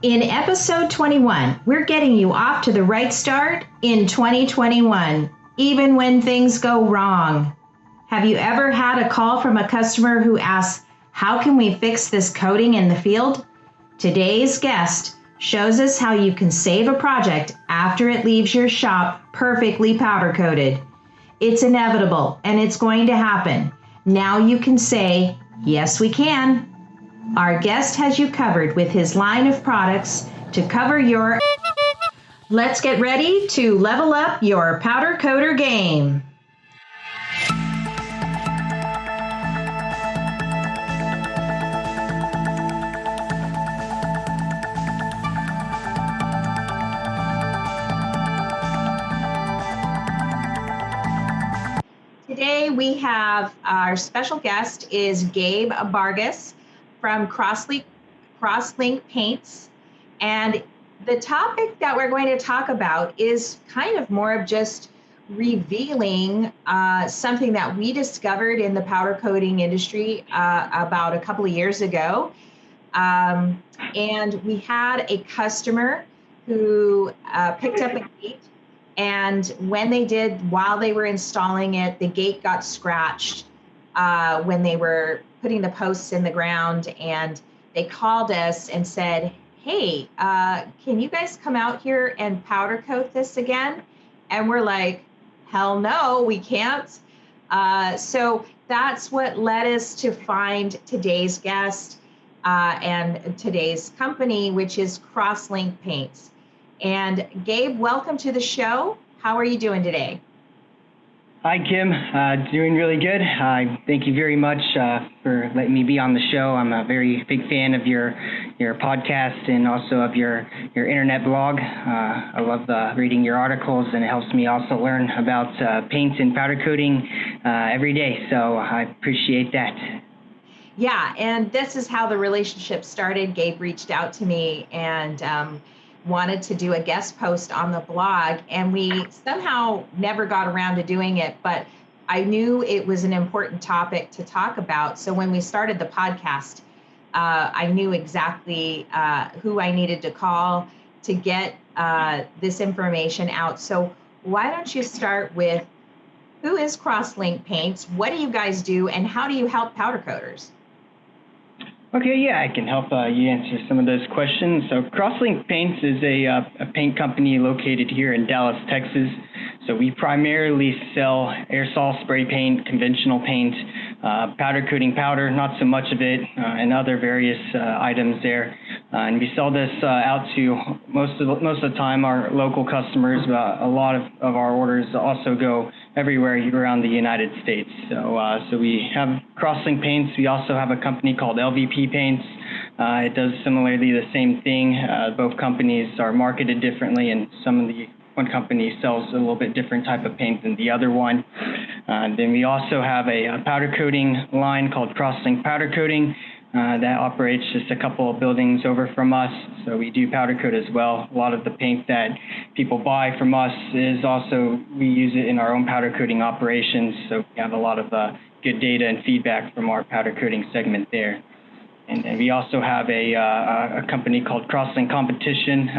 In episode 21, we're getting you off to the right start in 2021, even when things go wrong. Have you ever had a call from a customer who asks, "How can we fix this coating in the field?" Today's guest shows us how you can save a project after it leaves your shop perfectly powder coated. It's inevitable and it's going to happen. Now you can say, "Yes, we can." Our guest has you covered with his line of products to cover your. Let's get ready to level up your powder coater game. Today we have our special guest is Gabe Vargas from Crosslink Paints, and the topic that we're going to talk about is kind of more of just revealing something that we discovered in the powder coating industry about a couple of years ago. And we had a customer who picked up a gate, and when they did, while they were installing it, the gate got scratched when they were putting the posts in the ground, and they called us and said, "Hey, can you guys come out here and powder coat this again?" And we're like, "Hell no, we can't." So that's what led us to find today's guest and today's company, which is Crosslink Paints. And Gabe, welcome to the show. How are you doing today? Hi, Kim. Doing really good. Thank you very much for letting me be on the show. I'm a very big fan of your podcast and also of your internet blog. I love reading your articles, and it helps me also learn about paints and powder coating every day. So I appreciate that. Yeah, and this is how the relationship started. Gabe reached out to me and wanted to do a guest post on the blog, and we somehow never got around to doing it, but I knew it was an important topic to talk about. So when we started the podcast, I knew exactly who I needed to call to get this information out. So why don't you start with, who is Crosslink Paints? What do you guys do, and how do you help powder coaters? Okay, yeah, I can help you answer some of those questions. So Crosslink Paints is a paint company located here in Dallas, Texas. So we primarily sell aerosol spray paint, conventional paint, powder coating powder, not so much of it, and other various items there. And we sell this out to most of the time our local customers. A lot of our orders also go everywhere around the United States. So we have Crosslink Paints. We also have a company called LVP Paints. It does similarly the same thing. Both companies are marketed differently, and one company sells a little bit different type of paint than the other one. Then we also have a powder coating line called Crosslink Powder Coating that operates just a couple of buildings over from us. So we do powder coat as well. A lot of the paint that people buy from us is also, we use it in our own powder coating operations. So we have a lot of good data and feedback from our powder coating segment there. And we also have a company called Crosslink Competition.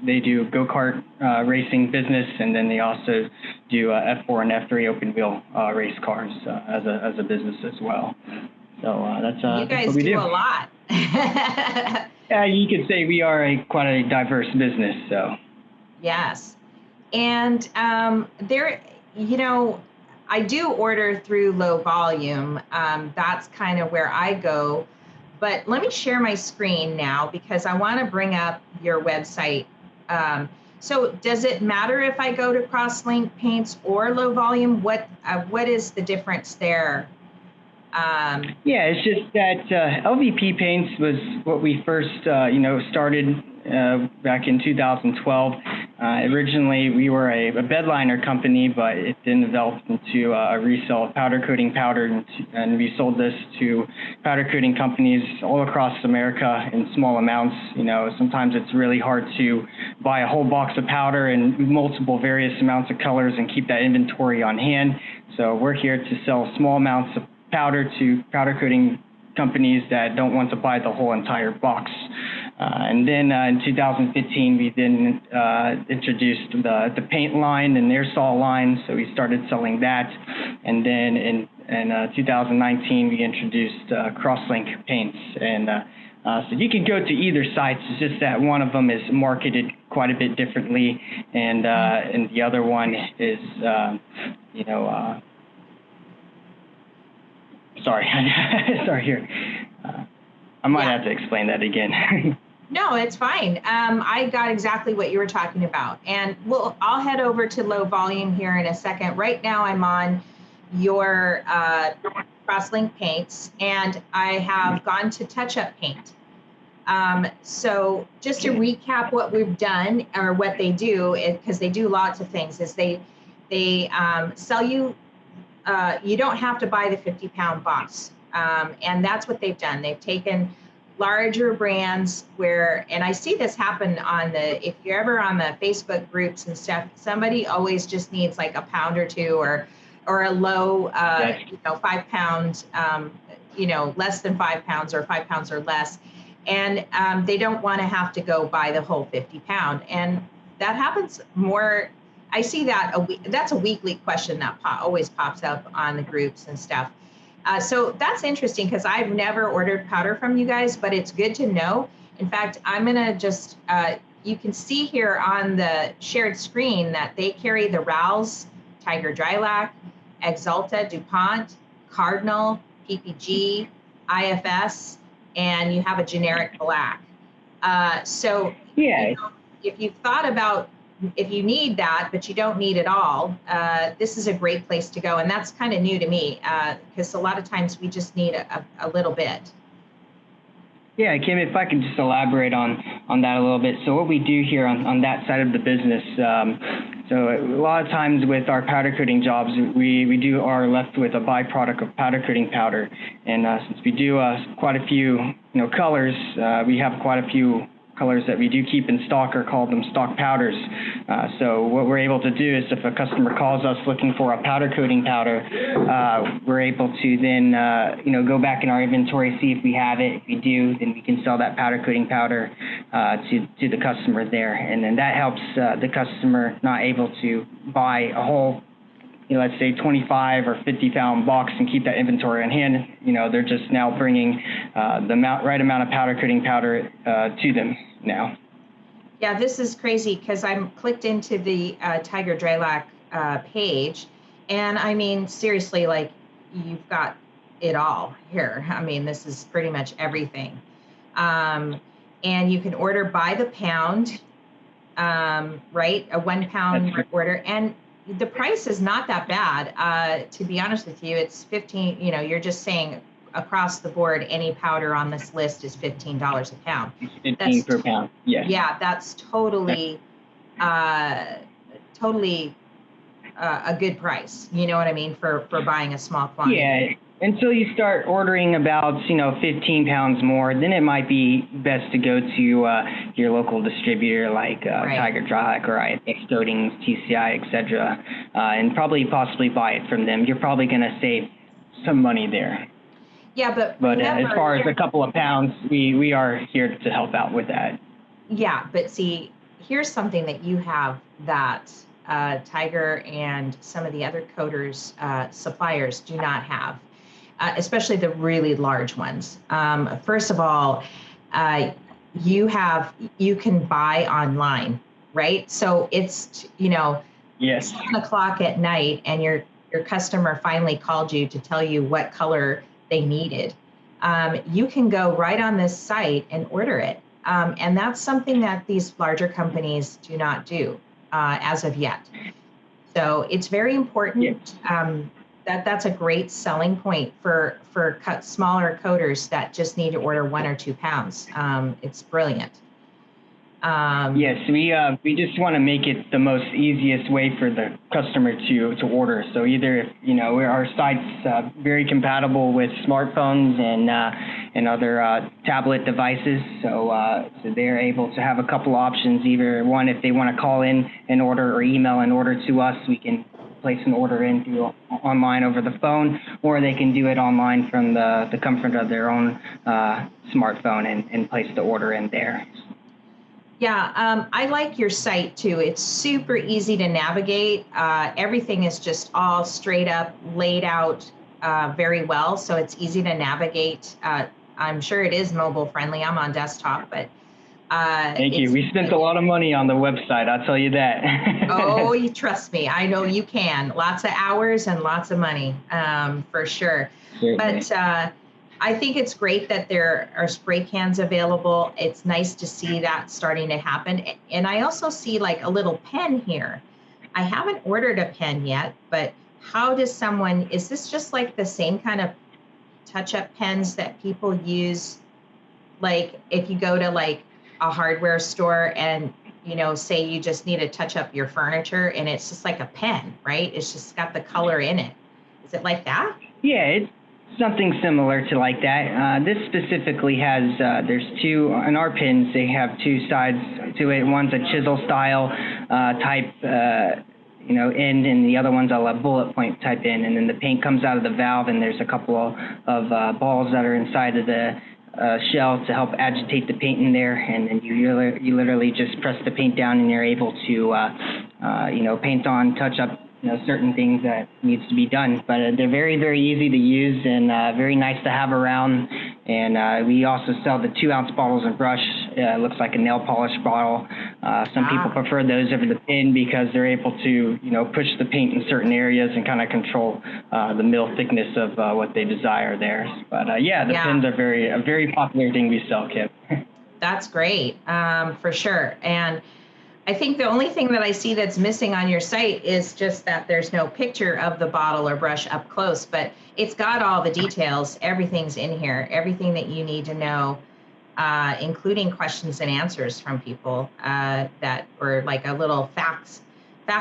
They do go-kart racing business, and then they also do F4 and F3 open wheel race cars as a business as well. So that's you guys what we do. A lot. Yeah, you could say we are quite a diverse business. So yes, and there, I do order through low volume. That's kind of where I go. But let me share my screen now because I want to bring up your website. So does it matter if I go to Crosslink Paints or low volume? What is the difference there? Yeah, it's just that LVP Paints was what we first, started back in 2012. Originally, we were a bedliner company, but it then developed into a resale of powder coating powder, and we sold this to powder coating companies all across America in small amounts. Sometimes it's really hard to buy a whole box of powder in multiple various amounts of colors and keep that inventory on hand. So we're here to sell small amounts of powder to powder coating companies that don't want to buy the whole entire box. And then in 2015, we then introduced the paint line and aerosol line, so we started selling that. And then in 2019, we introduced Crosslink paints. And so you can go to either site. It's just that one of them is marketed quite a bit differently, and the other one is, sorry, sorry here. I might have to explain that again. No, it's fine. I got exactly what you were talking about. And I'll head over to low volume here in a second. Right now I'm on your Crosslink paints, and I have gone to touch-up paint. So just to recap what we've done, or what they do, because they do lots of things, is they sell you, you don't have to buy the 50-pound box. And that's what they've done. They've taken larger brands and I see this happen if you're ever on the Facebook groups and stuff, somebody always just needs like a pound or two, or a low, 5 pound, less than 5 pounds, or 5 pounds or less. And they don't want to have to go buy the whole 50-pound. And that happens more. I see that that's a weekly question that always pops up on the groups and stuff. So that's interesting, because I've never ordered powder from you guys, but it's good to know. In fact, I'm going to just, you can see here on the shared screen that they carry the Rouse, Tiger Drylac, Exalta, DuPont, Cardinal, PPG, IFS, and you have a generic black. So yeah, if you've thought about, if you need that, but you don't need it all, this is a great place to go. And that's kind of new to me, because a lot of times we just need a little bit. Yeah, Kim, if I can just elaborate on that a little bit. So what we do here on that side of the business, so a lot of times with our powder coating jobs, we are left with a byproduct of powder coating powder. And since we do quite a few colors, we have quite a few colors that we do keep in stock, or call them stock powders. So what we're able to do is, if a customer calls us looking for a powder coating powder, we're able to then go back in our inventory, see if we have it. If we do, then we can sell that powder coating powder to the customer there, and then that helps the customer not able to buy a whole, let's say 25 or 50-pound box and keep that inventory on hand. They're just now bringing the right amount of powder coating powder to them now. Yeah, this is crazy, because I'm clicked into the Tiger Drylac page, and I mean, seriously, like, you've got it all here. I mean, this is pretty much everything. And you can order by the pound, right? A 1 pound order. And the price is not that bad. To be honest with you, it's 15, you're just saying across the board, any powder on this list is $15 a pound. 15 per pound, yes. Yeah, that's totally a good price. You know what I mean? For buying a small quantity. Yeah, until you start ordering about, 15 pounds more, then it might be best to go to your local distributor, like right. Tiger Drylac or IFX Coatings, TCI, etc., and possibly buy it from them. You're probably going to save some money there. Yeah, but as far as a couple of pounds, we are here to help out with that. Yeah, but see, here's something that you have that Tiger and some of the other coaters, suppliers do not have, especially the really large ones. First of all, you can buy online, right? So it's, yes, 7 o'clock at night, and your customer finally called you to tell you what color they needed. You can go right on this site and order it. And that's something that these larger companies do not do as of yet. So it's very important. That's a great selling point for smaller coaters that just need to order 1 or 2 pounds. It's brilliant. Yes, we just want to make it the most easiest way for the customer to order. So either our site's very compatible with smartphones and other tablet devices, so they're able to have a couple options. Either one, if they want to call in and order, or email and order to us, we can place an order in through online over the phone, or they can do it online from the comfort of their own smartphone and place the order in there. Yeah, I like your site too. It's super easy to navigate. Everything is just all straight up laid out very well, so it's easy to navigate. I'm sure it is mobile friendly. I'm on desktop, but thank you. We spent a lot of money on the website, I'll tell you that. Oh, you trust me. I know you can. Lots of hours and lots of money, for sure. Certainly. But I think it's great that there are spray cans available. It's nice to see that starting to happen. And I also see like a little pen here. I haven't ordered a pen yet, but how does someone, is this just like the same kind of touch-up pens that people use? Like if you go to like a hardware store and, you know, say you just need to touch up your furniture and it's just like a pen, right? It's just got the color in it. Is it like that? Yeah, it's something similar to like that. This specifically has, there's two, on our pins, they have two sides to it. One's a chisel style type, end, and the other one's a bullet point type end. And then the paint comes out of the valve, and there's a couple of balls that are inside of the shell to help agitate the paint in there. And then you literally just press the paint down, and you're able to, paint on, touch up certain things that needs to be done. But they're very, very easy to use and very nice to have around. And we also sell the 2-ounce bottles and brush. It looks like a nail polish bottle. Some people prefer those over the pin because they're able to, push the paint in certain areas and kind of control the mill thickness of what they desire there. But pins are a very popular thing we sell, Kip. That's great, for sure. And I think the only thing that I see that's missing on your site is just that there's no picture of the bottle or brush up close, but it's got all the details. Everything's in here, everything that you need to know, including questions and answers from people that were like a little fact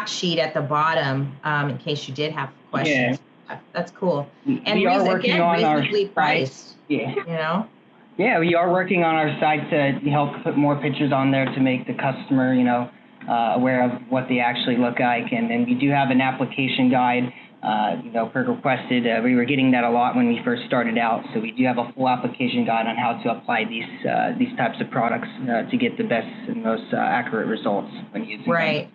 sheet at the bottom in case you did have questions. Yeah. That's cool. And we are working on reasonably our priced, Yeah, we are working on our site to help put more pictures on there to make the customer, aware of what they actually look like. And then we do have an application guide, per requested. We were getting that a lot when we first started out. So we do have a full application guide on how to apply these types of products to get the best and most accurate results when using them. Right.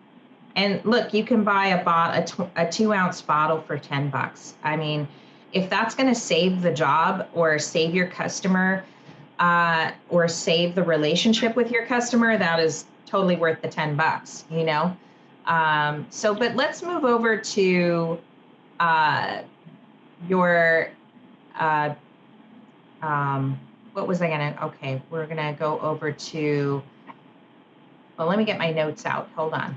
And look, you can buy a 2-ounce bottle for $10. I mean, if that's going to save the job or save your customer, or save the relationship with your customer, that is totally worth the $10, but let's move over to your, what was I gonna, we're gonna go over to, well, let me get my notes out. Hold on.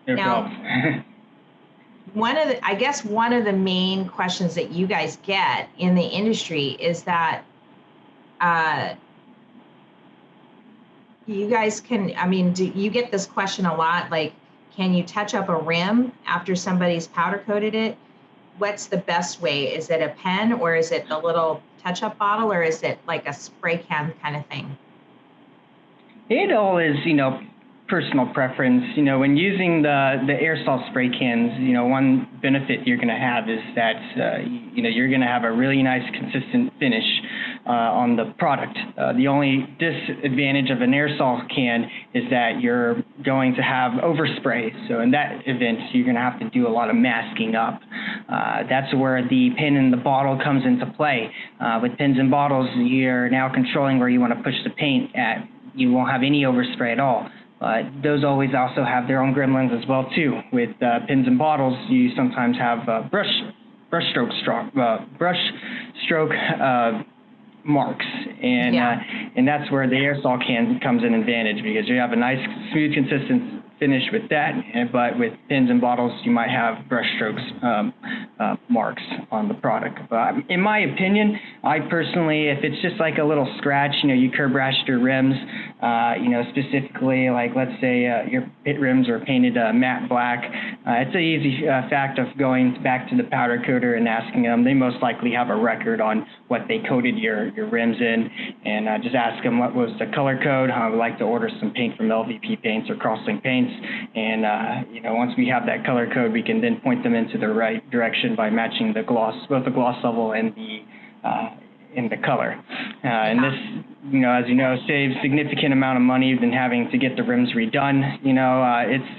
Now, one of the main questions that you guys get in the industry is that you guys do you get this question a lot? Like, can you touch up a rim after somebody's powder coated it? What's the best way? Is it a pen, or is it the little touch up bottle, or is it like a spray can kind of thing? It all is, personal preference. When using the aerosol spray cans, one benefit you're going to have is that, you're going to have a really nice consistent finish on the product. The only disadvantage of an aerosol can is that you're going to have overspray. So in that event, you're going to have to do a lot of masking up. That's where the pin in the bottle comes into play. With pins and bottles, you're now controlling where you want to push the paint at. You won't have any overspray at all. Those always also have their own gremlins as well too. With pins and bottles, you sometimes have brush stroke marks, and that's where the aerosol can comes in advantage, because you have a nice smooth consistent finish with that, but with pins and bottles you might have brush strokes marks on the product. But in my opinion, I personally, if it's just like a little scratch, you curb rashed your rims, specifically, like let's say your pit rims are painted matte black, it's an easy fact of going back to the powder coater and asking them. They most likely have a record on what they coated your rims in, and just ask them what was the color code. I would like to order some paint from LVP Paints or Crosslink Paints, paints. And, once we have that color code, we can then point them into the right direction by matching the gloss, both the gloss level and the color. And this, as you know, saves significant amount of money than having to get the rims redone.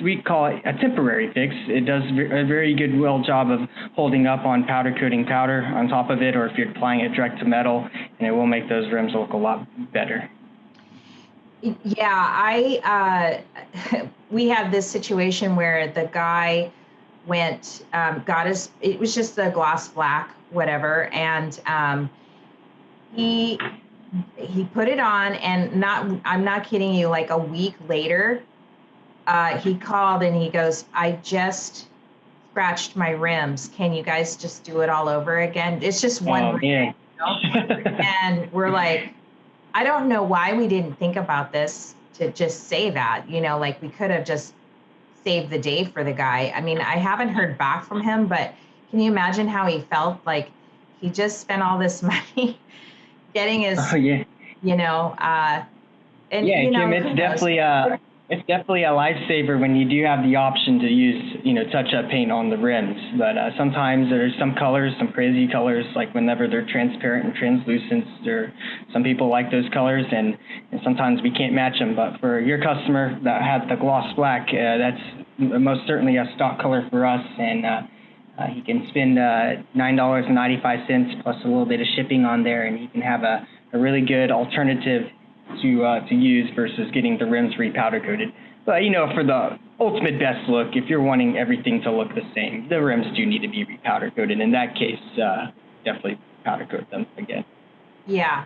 We call it a temporary fix. It does a very good job of holding up on powder coating powder on top of it, or if you're applying it direct to metal, and it will make those rims look a lot better. Yeah, we had this situation where the guy went, it was just the gloss black, whatever, and he put it on, and I'm not kidding you, like a week later, he called and he goes, I just scratched my rims. Can you guys just do it all over again? It's just one rim, and we're like, I don't know why we didn't think about this to just say that, like we could have just saved the day for the guy. I mean, I haven't heard back from him, but can you imagine how he felt? Like he just spent all this money getting his, and Kim, it's definitely a lifesaver when you do have the option to use, touch-up paint on the rims. But sometimes there's some colors, some crazy colors, like whenever they're transparent and translucent, some people like those colors, and sometimes we can't match them. But for your customer that had the gloss black, that's most certainly a stock color for us, and he can spend $9.95 plus a little bit of shipping on there, and he can have a really good alternative to use versus getting the rims repowder coated. But for the ultimate best look, if you're wanting everything to look the same, the rims do need to be repowder coated. In that case, definitely powder coat them again. Yeah,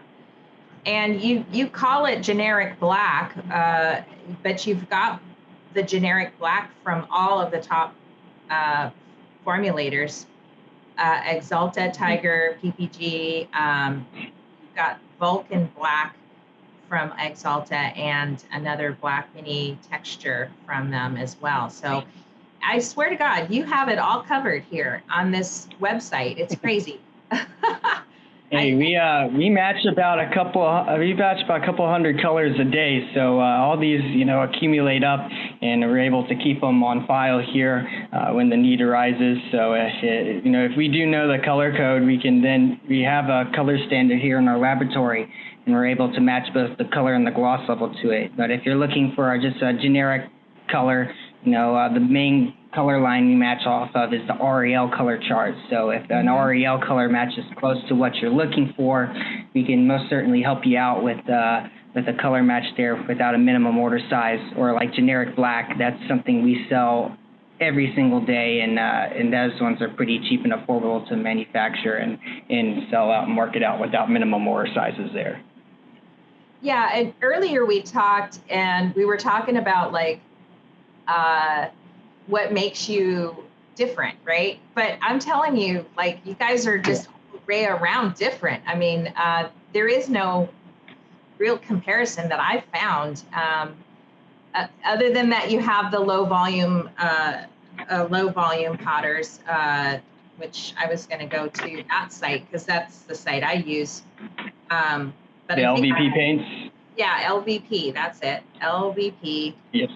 and you call it generic black, but you've got the generic black from all of the top formulators, Axalta, Tiger, PPG. You've got Vulcan black from Axalta, and another black mini texture from them as well. So I swear to God, you have it all covered here on this website. It's crazy. Hey, we match about a couple hundred colors a day. So all these, accumulate up, and we're able to keep them on file here when the need arises. So if we do know the color code, we have a color standard here in our laboratory, and we're able to match both the color and the gloss level to it. But if you're looking for just a generic color, the main color line we match off of is the REL color chart. So if an REL color matches close to what you're looking for, we can most certainly help you out with a color match there without a minimum order size. Or like generic black, that's something we sell every single day, and those ones are pretty cheap and affordable to manufacture and sell out and market out without minimum order sizes there. Yeah, and earlier we talked, and we were talking about what makes you different, right? But I'm telling you, you guys are just way around different. I mean, there is no real comparison that I've found, other than that you have the low volume powders, which I was going to go to that site because that's the site I use. But the LVP paints? Yeah, LVP, that's it, LVP. Yes.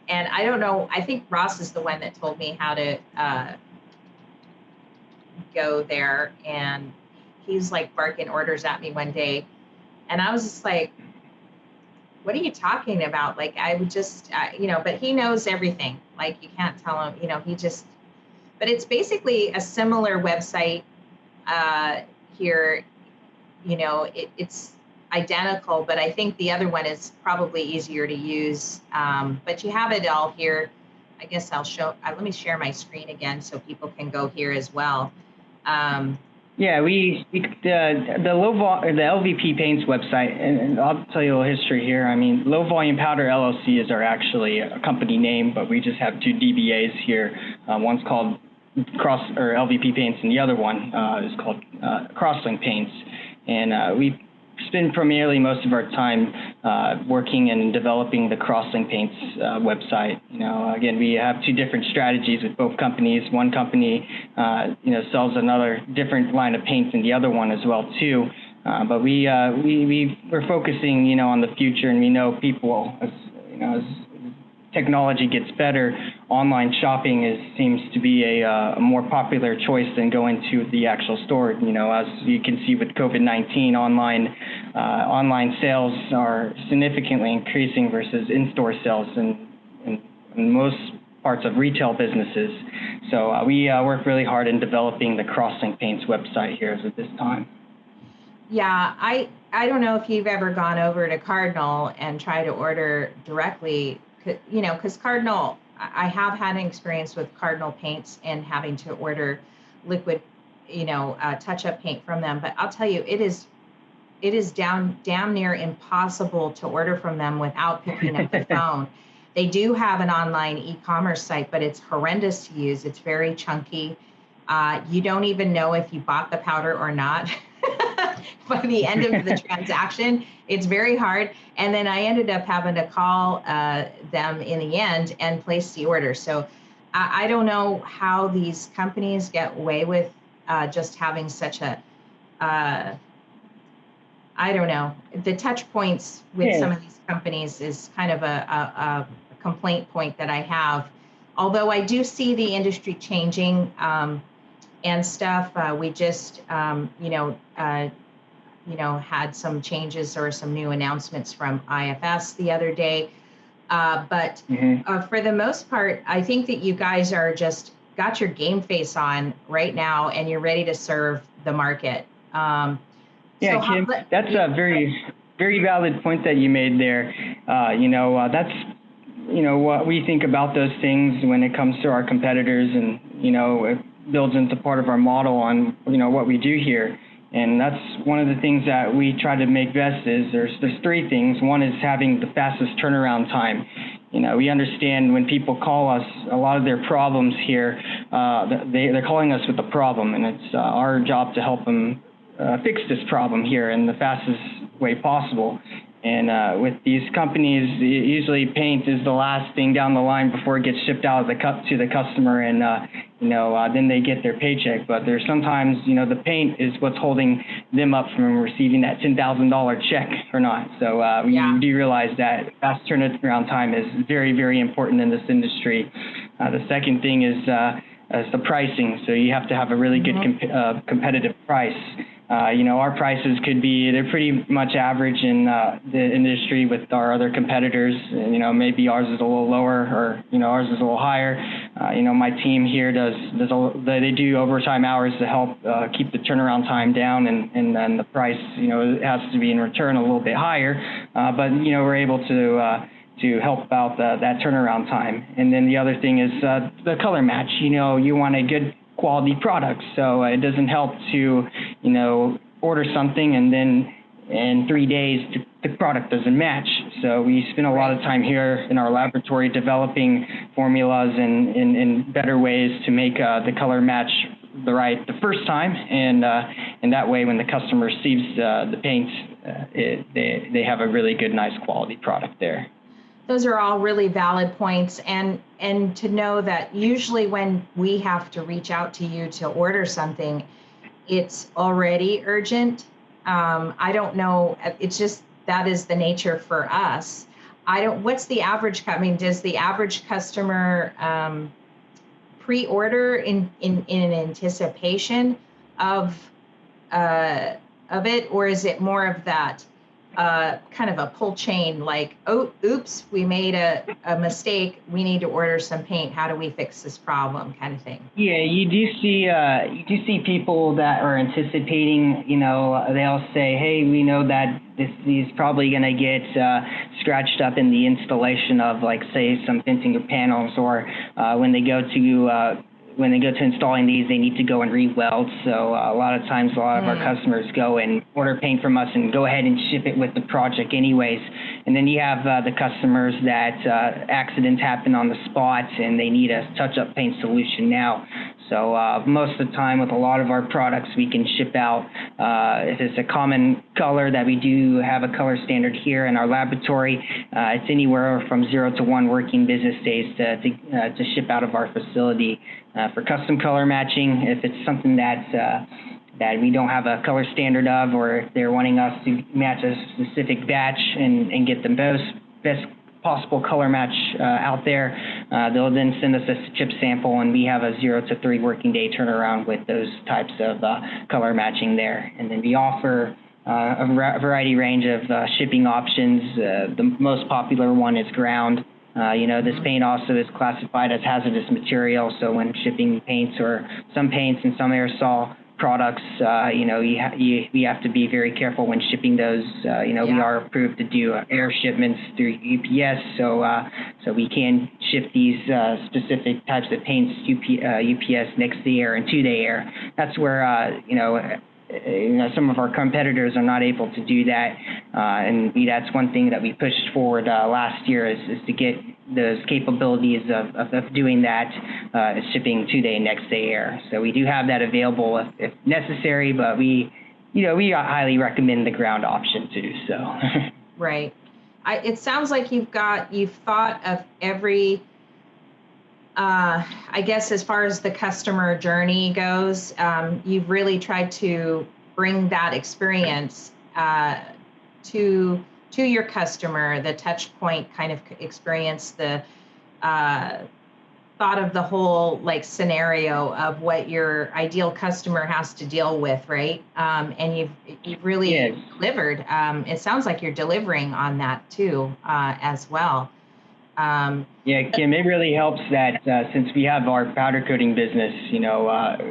And I don't know, I think Ross is the one that told me how to go there, and he's barking orders at me one day. And I was just like, what are you talking about? I would just, but he knows everything. You can't tell him, but it's basically a similar website here. It's identical, but I think the other one is probably easier to use. But you have it all here. I guess I'll show, let me share my screen again so people can go here as well. Yeah, the LVP Paints website, and I'll tell you a little history here. I mean, Low Volume Powder LLC is actually a company name, but we just have two DBAs here. One's called LVP Paints, and the other one is called Crosslink Paints. And we spend primarily most of our time working and developing the Crosslink Paints website. Again, we have two different strategies with both companies. One company, sells another different line of paints than the other one as well too. But we're focusing, on the future, and we know people, as technology gets better, online shopping seems to be a more popular choice than going to the actual store. You know, as you can see with COVID-19, online sales are significantly increasing versus in-store sales in most parts of retail businesses. So we work really hard in developing the Crosslink Paints website here at this time. Yeah, I don't know if you've ever gone over to Cardinal and tried to order directly, you know, because Cardinal, I have had an experience with Cardinal Paints and having to order liquid, you know, touch-up paint from them. But I'll tell you, it is damn near impossible to order from them without picking up the phone. They do have an online e-commerce site, but it's horrendous to use. It's very chunky. You don't even know if you bought the powder or not. By the end of the transaction, it's very hard. And then I ended up having to call them in the end and place the order. So I don't know how these companies get away with just having such a, I don't know, the touch points with some of these companies is kind of a complaint point that I have. Although I do see the industry changing and stuff. We just, had some changes or some new announcements from IFS the other day. But for the most part, I think that you guys are just got your game face on right now and you're ready to serve the market. Yeah, so Kim, that's a very, very valid point that you made there. That's, what we think about those things when it comes to our competitors, and, it builds into part of our model on, what we do here. And that's one of the things that we try to make best is there's three things. One is having the fastest turnaround time. We understand when people call us, a lot of their problems here, they're calling us with a problem, and it's our job to help them fix this problem here in the fastest way possible. And with these companies, usually paint is the last thing down the line before it gets shipped out of to the customer, and then they get their paycheck. But there's sometimes, the paint is what's holding them up from receiving that $10,000 check or not. So we do realize that fast turnaround time is very, very important in this industry. The second thing is the pricing. So you have to have a really good competitive price. Our prices they're pretty much average in the industry with our other competitors. Maybe ours is a little lower, or, ours is a little higher. My team here they do overtime hours to help keep the turnaround time down, and then the price, it has to be in return a little bit higher. But, we're able to help out that turnaround time. And then the other thing is the color match. You want a good quality product, so it doesn't help to order something and then in 3 days the product doesn't match. So we spend a lot of time here in our laboratory developing formulas and better ways to make the color match the first time, and that way when the customer receives the paint, they have a really good, nice quality product there. Those are all really valid points, and to know that usually when we have to reach out to you to order something, it's already urgent. I don't know. It's just that is the nature for us. What's the average? Does the average customer pre-order in anticipation of it, or is it more of that? Kind of a pull chain, like, oh, oops, we made a mistake. We need to order some paint. How do we fix this problem, kind of thing? Yeah, you do see people that are anticipating. They'll say, hey, we know that this is probably going to get scratched up in the installation of, like, say, some fencing or panels, or when they go to installing these, they need to go and re-weld. So a lot of times, a lot of our customers go and order paint from us and go ahead and ship it with the project anyways. And then you have the customers that accidents happen on the spot and they need a touch-up paint solution now. So most of the time with a lot of our products, we can ship out. If it's a common color that we do have a color standard here in our laboratory, it's anywhere from 0 to 1 working business days to ship out of our facility. For custom color matching, if it's something that we don't have a color standard of, or if they're wanting us to match a specific batch and get the best possible color match out there. They'll then send us a chip sample, and we have a 0 to 3 working day turnaround with those types of color matching there. And then we offer a variety range of shipping options. The most popular one is ground. This paint also is classified as hazardous material, so when shipping paints or some paints and some aerosol products, we have to be very careful when shipping those. We are approved to do air shipments through UPS, so we can ship these specific types of paints UPS next day air and 2-day air. That's where some of our competitors are not able to do that, and that's one thing that we pushed forward last year is to get those capabilities of doing that, shipping 2-day next day air. So we do have that available if necessary, but we highly recommend the ground option too. So right, it sounds like you've thought of every. I guess as far as the customer journey goes, you've really tried to bring that experience to your customer, the touch point kind of experience, the thought of the whole scenario of what your ideal customer has to deal with, right? And you've really delivered. It sounds like you're delivering on that too, as well. Kim, it really helps that since we have our powder coating business,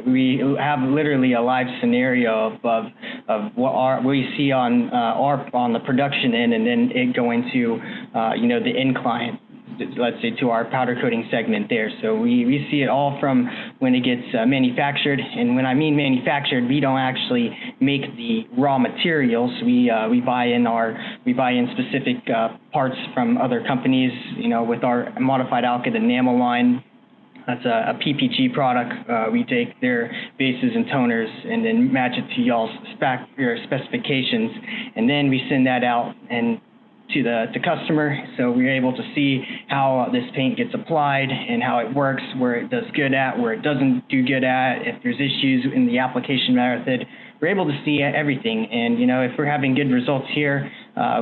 we have literally a live scenario of what we see on the production end, and then it going to the end client, let's say to our powder coating segment there. So we see it all from when it gets manufactured, and when I mean manufactured, we don't actually make the raw materials. We buy in specific parts from other companies. With our modified alkyd enamel line, that's a PPG product. We take their bases and toners and then match it to y'all's specifications, and then we send that out and to the customer, so we're able to see how this paint gets applied and how it works, where it does good at, where it doesn't do good at, if there's issues in the application method. We're able to see everything, and if we're having good results here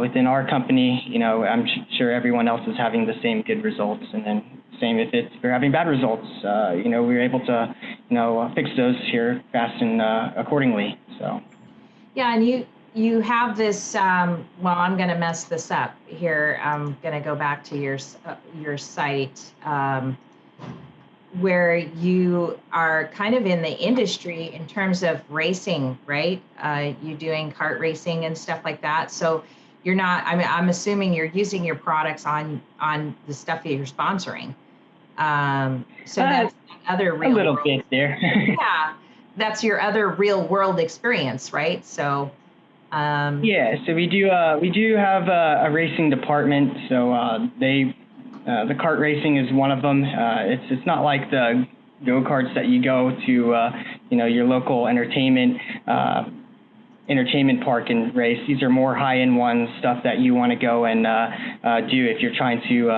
within our company, I'm sure everyone else is having the same good results, and then same if we're having bad results, we're able to fix those here fast and accordingly. So yeah, and you have this, I'm going to mess this up here. I'm going to go back to your site where you are kind of in the industry in terms of racing, right? You doing kart racing and stuff like that. So you're not, I'm assuming you're using your products on the stuff that you're sponsoring. So that's other real a little world. Bit there. Yeah, that's your other real world experience, right? So so we do have a racing department. So the kart racing is one of them. It's not like the go-karts that you go to your local entertainment park and race. These are more high-end ones, stuff that you want to go and do if you're trying to,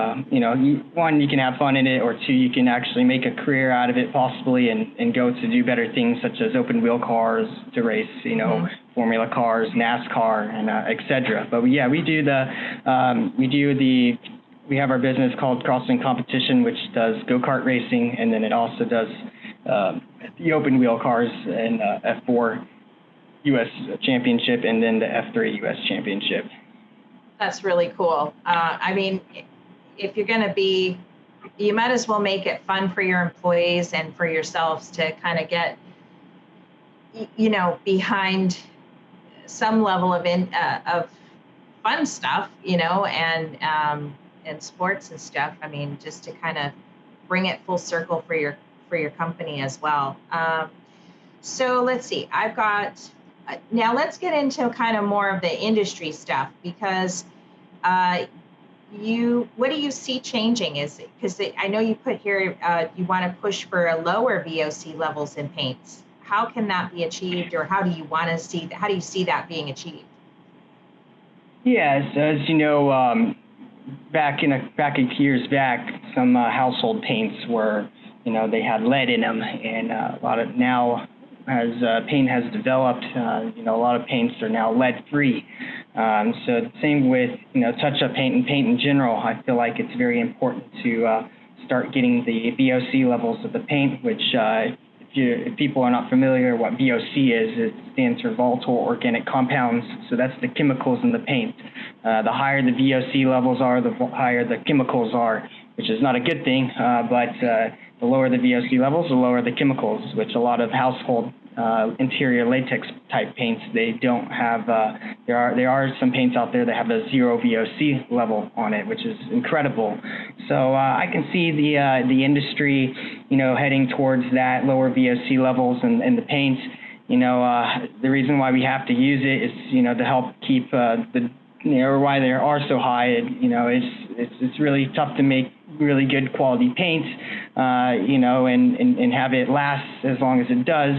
one, you can have fun in it, or two, you can actually make a career out of it possibly and go to do better things such as open wheel cars to race, Formula cars, NASCAR, and et cetera. But we have our business called Crosslink Competition, which does go-kart racing, and then it also does the open wheel cars and F4 U.S. Championship, and then the F3 U.S. Championship. That's really cool. If you're going to be, you might as well make it fun for your employees and for yourselves to kind of get, behind some level of fun stuff, and sports and stuff. Just to kind of bring it full circle for your company as well. So let's see. Now let's get into kind of more of the industry stuff, because what do you see changing? Because I know you put here you want to push for a lower VOC levels in paints. How can that be achieved, or how do you see that being achieved? Yeah, so as you know, back years back, some household paints were, they had lead in them, and a lot of now, as paint has developed, a lot of paints are now lead-free. So the same with touch-up paint and paint in general. I feel like it's very important to start getting the VOC levels of the paint, which if people are not familiar what VOC is, it stands for volatile organic compounds. So that's the chemicals in the paint. The higher the VOC levels are, the higher the chemicals are, which is not a good thing, but the lower the VOC levels, the lower the chemicals, which a lot of household interior latex type paints, they don't have, there are some paints out there that have a 0 VOC level on it, which is incredible. So I can see the industry, heading towards that lower VOC levels in the paints. The reason why we have to use it is, to help keep or why they are so high. It's really tough to make really good quality paints, and have it last as long as it does,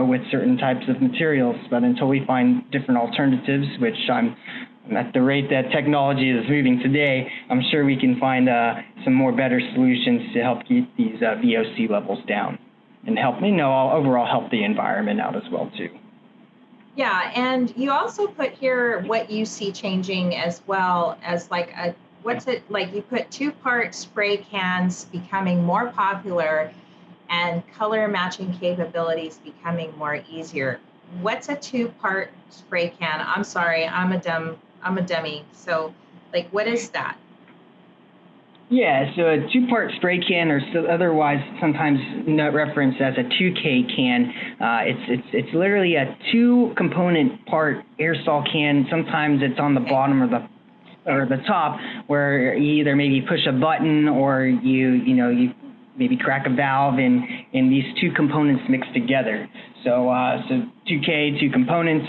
with certain types of materials. But until we find different alternatives, which at the rate that technology is moving today, I'm sure we can find some more better solutions to help keep these VOC levels down and help, overall help the environment out as well too. Yeah, and you also put here what you see changing as well as you put 2-part spray cans becoming more popular and color matching capabilities becoming more easier. What's a 2-part spray can? I'm sorry, I'm a dummy. So what is that? Yeah, so a 2-part spray can, or otherwise sometimes referenced as a 2K can, it's literally a 2-component part aerosol can. Sometimes it's on the bottom or the top, where you either maybe push a button or you maybe crack a valve, and these 2 components mix together. So 2K, 2 components.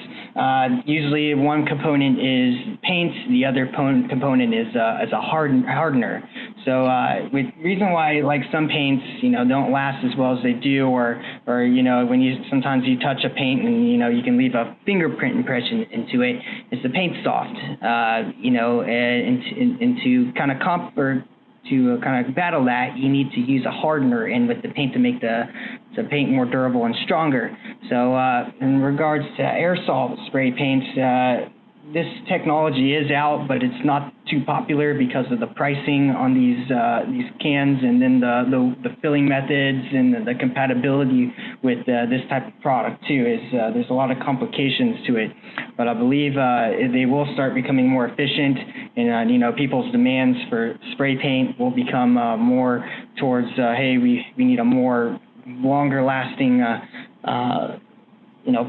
Usually one component is paint, the other component is a hardener. So with reason why some paints don't last as well as they do, or when sometimes you touch a paint and you can leave a fingerprint impression into it, is the paint's soft. And to kind of battle that, you need to use a hardener in with the paint to make the paint more durable and stronger. So in regards to aerosol spray paints, this technology is out, but it's not too popular because of the pricing on these cans, and then the filling methods and the compatibility with this type of product too. There's a lot of complications to it, but I believe they will start becoming more efficient, and people's demands for spray paint will become more towards hey, we need a more longer lasting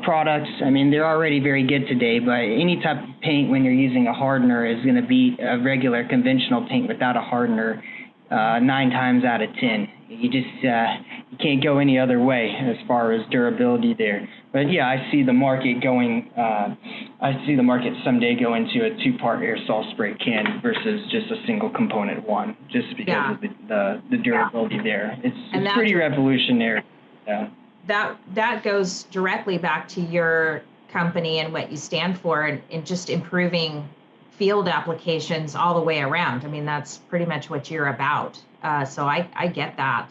products. I mean, they're already very good today, but any type of paint when you're using a hardener is going to beat a regular conventional paint without a hardener 9 times out of 10. You just you can't go any other way as far as durability there. But yeah, I see the market going. I see the market someday go into a 2-part aerosol spray can versus just a single component one, just because of the durability there. It's pretty revolutionary. Yeah. That goes directly back to your company and what you stand for, and just improving field applications all the way around. I mean, that's pretty much what you're about. So I get that.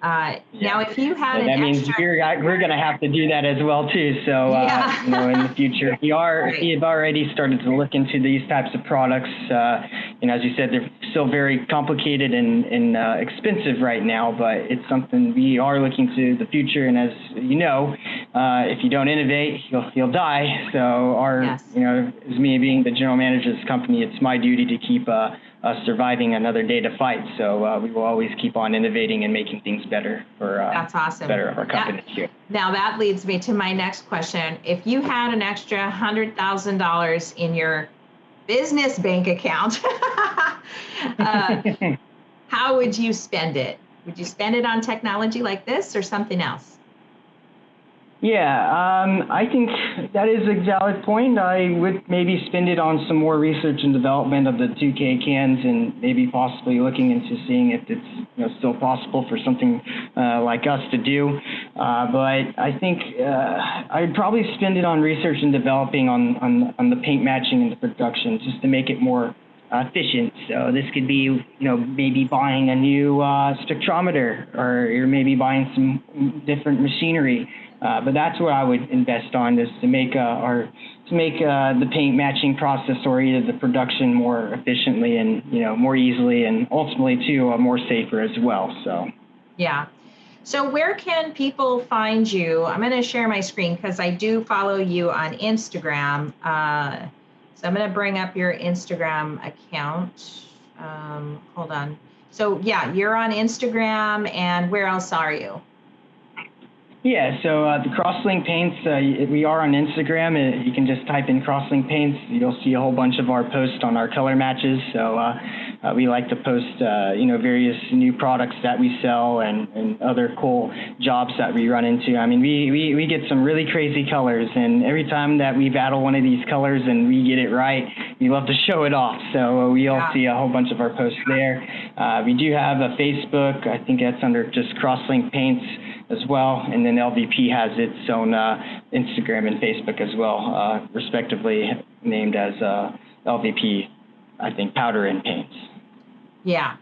Now, if you had that means we're going to have to do that as well too. So in the future, we've already started to look into these types of products. As you said, they're still very complicated and expensive right now, but it's something we are looking to the future. And as if you don't innovate, you'll die. So as me being the general manager of this company, it's my duty to keep us surviving another day to fight. So we will always keep on innovating and making things better for that's awesome. Better of our company here. Now that leads me to my next question. If you had an extra $100,000 in your business bank account, how would you spend it? Would you spend it on technology like this or something else? Yeah, I think that is a valid point. I would maybe spend it on some more research and development of the 2K cans, and maybe possibly looking into seeing if it's still possible for something like us to do. But I think I'd probably spend it on research and developing on the paint matching and the production, just to make it more efficient. So this could be, maybe buying a new spectrometer, or you're maybe buying some different machinery. But that's what I would invest on, is to make the paint matching process, or either the production, more efficiently and more easily, and ultimately too more safer as well. So Yeah. So where can people find you? I'm going to share my screen because I do follow you on Instagram. So I'm going to bring up your Instagram account. Hold on. So yeah, you're on Instagram, and where else are you? yeah, so the Crosslink Paints, we are on Instagram. You can just type in Crosslink Paints. You'll see a whole bunch of our posts on our color matches. So we like to post, various new products that we sell, and other cool jobs that we run into. I mean, we get some really crazy colors, and every time that we battle one of these colors and we get it right, we love to show it off. So you'll see a whole bunch of our posts there. We do have a Facebook. I think that's under just Crosslink Paints as well, and then LVP has its own Instagram and Facebook as well, respectively named as LVP, I think, Powder and Paints. Yeah.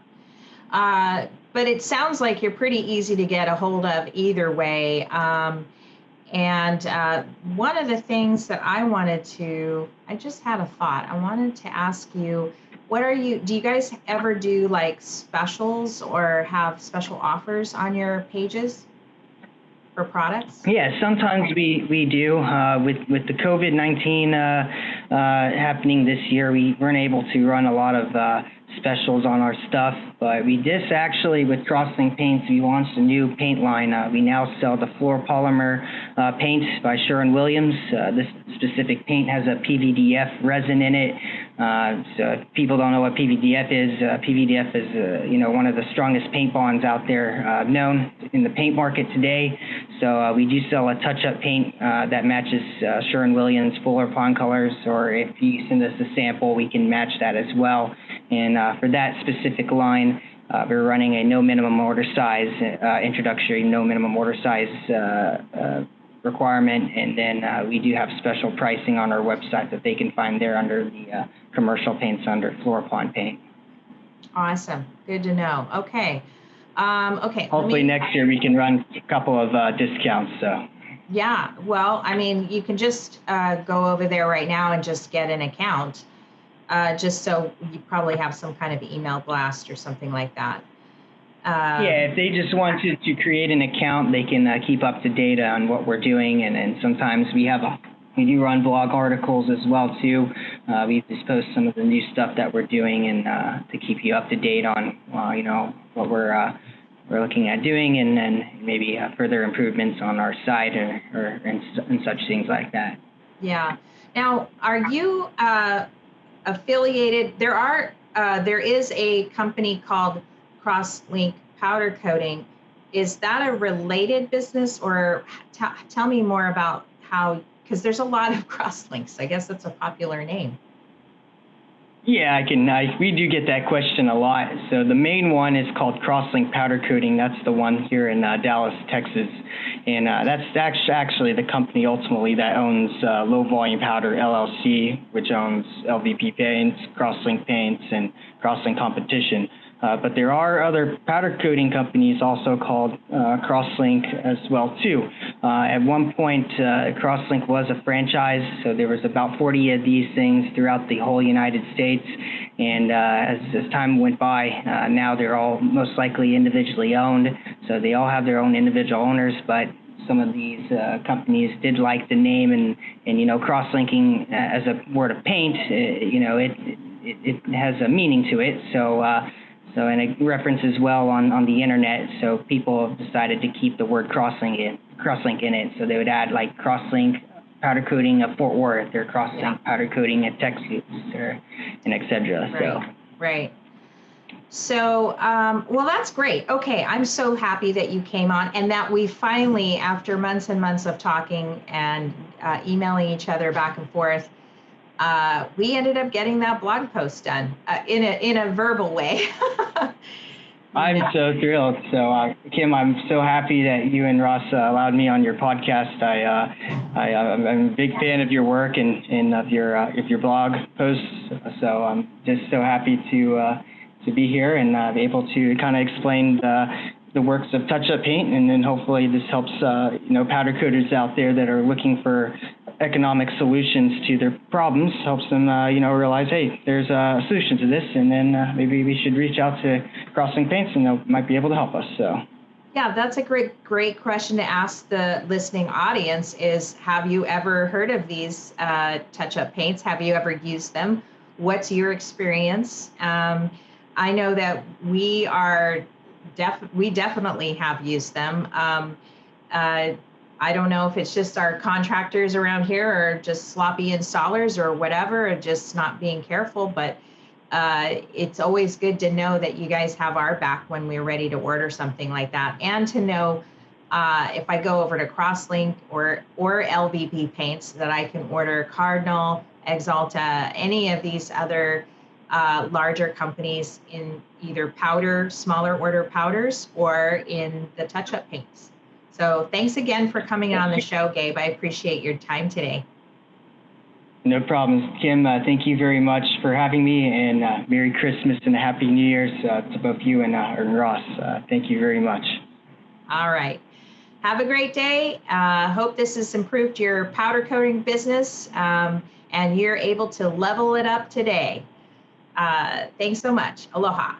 But it sounds like you're pretty easy to get a hold of either way. And one of the things that I just had a thought. I wanted to ask you, do you guys ever do like specials or have special offers on your pages for products? Yeah, sometimes we do. With the COVID-19 happening this year, we weren't able to run a lot of specials on our stuff, but we just actually, with Crosslink Paints, we launched a new paint line. We now sell the fluoropolymer paint by Sherwin-Williams. This specific paint has a PVDF resin in it. So if people don't know what PVDF is one of the strongest paint bonds out there known in the paint market today. So we do sell a touch-up paint that matches Sherwin-Williams Fuller Pond colors, or if you send us a sample, we can match that as well. And for that specific line, we're running a no minimum order size, introductory no minimum order size requirement, and then we do have special pricing on our website that they can find there under the commercial paints under Fluoropond paint. Awesome. Good to know. Okay. Okay. Hopefully next year we can run a couple of discounts. So. Yeah. Well, I mean, you can just go over there right now and just get an account. Just so you probably have some kind of email blast or something like that. Yeah, if they just want to create an account, they can keep up to date on what we're doing, and sometimes we do run blog articles as well too. We just post some of the new stuff that we're doing, and to keep you up to date on what we're looking at doing, and then maybe further improvements on our site and such things like that. Yeah. Now, are you affiliated? There is a company called Crosslink Powder Coating. Is that a related business, or tell me more about how, because there's a lot of Crosslinks. I guess that's a popular name. Yeah, we do get that question a lot. So the main one is called Crosslink Powder Coating. That's the one here in Dallas, Texas. And that's actually the company ultimately that owns Low Volume Powder LLC, which owns LVP Paints, Crosslink Paints, and Crosslink Competition. But there are other powder coating companies also called Crosslink as well too. At one point, Crosslink was a franchise, so there was about 40 of these things throughout the whole United States. And as time went by, now they're all most likely individually owned, so they all have their own individual owners. But some of these companies did like the name, and cross-linking as a word of paint, it has a meaning to it. And it references well on the internet, so people have decided to keep the word crosslink in it. So they would add like Crosslink Powder Coating of Fort Worth, or Crosslink Powder Coating at Texas, and etc. Right. So, well, that's great. Okay, I'm so happy that you came on, and that we finally, after months and months of talking and emailing each other back and forth, we ended up getting that blog post done in a verbal way. I'm so thrilled. So, Kim, I'm so happy that you and Ross allowed me on your podcast. I'm a big fan of your work and of your blog posts. So I'm just so happy to be here and be able to kind of explain the works of touch-up paint, and then hopefully this helps powder coaters out there that are looking for economic solutions to their problems, helps them realize, hey, there's a solution to this, and then maybe we should reach out to Crosslink Paints, and they might be able to help us. So. Yeah, that's a great question to ask the listening audience is, have you ever heard of these touch-up paints? Have you ever used them? What's your experience? I know that we definitely have used them. I don't know if it's just our contractors around here or just sloppy installers or whatever, or just not being careful, but it's always good to know that you guys have our back when we're ready to order something like that. And to know if I go over to Crosslink or LVP Paints, that I can order Cardinal, Exalta, any of these other larger companies in either powder, smaller order powders, or in the touch-up paints. So thanks again for coming on the show, Gabe. I appreciate your time today. No problems, Kim. Thank you very much for having me, and Merry Christmas and a Happy New Year's to both you and Ross. Thank you very much. All right. Have a great day. Hope this has improved your powder coating business, and you're able to level it up today. Thanks so much. Aloha.